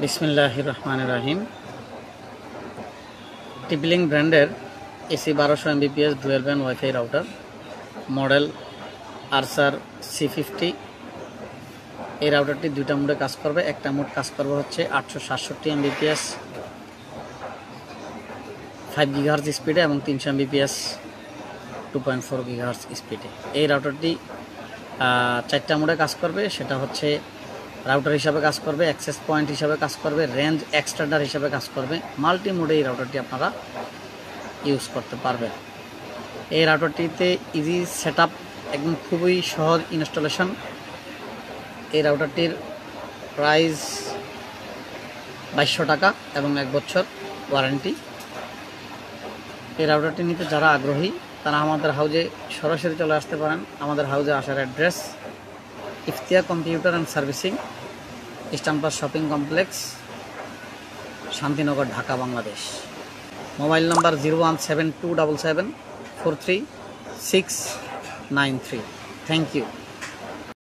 বিসমিল্লাহির রহমানির রহিম। টিপলিং ব্র্যান্ডের AC 1200 Mbps dual band wifi router, model Archer C50। এই রাউটারটি দুইটা মোডে কাজ করবে। একটা মোড কাজ করবে হচ্ছে 867 এমবিপিএস 5 GHz স্পিডে এবং 300 এমবিপিএস 2.4 GHz স্পিডে। এই রাউটারটি চারটা মোডে কাজ করবে। সেটা হচ্ছে রাউটার হিসাবে কাজ করবে, অ্যাক্সেস পয়েন্ট হিসাবে কাজ করবে, রেঞ্জ এক্সটেন্ডার হিসাবে কাজ করবে। মাল্টি মোডে এই রাউটারটি আপনারা ইউজ করতে পারবেন। এই রাউটারটিতে ইজি সেট আপ, একদম খুবই সহজ ইনস্টলেশন। এই রাউটারটির প্রাইস 2200 টাকা এবং 1 বছর ওয়ারেন্টি। এই রাউটারটি নিতে যারা আগ্রহী তারা আমাদের হাউজে সরাসরি চলে আসতে পারেন। আমাদের হাউজে আসার address Iftiya computer and servicing, eastern plus shopping complex, Shantinagar, Dhaka, Bangladesh. Mobile number 01727743693। Thank you.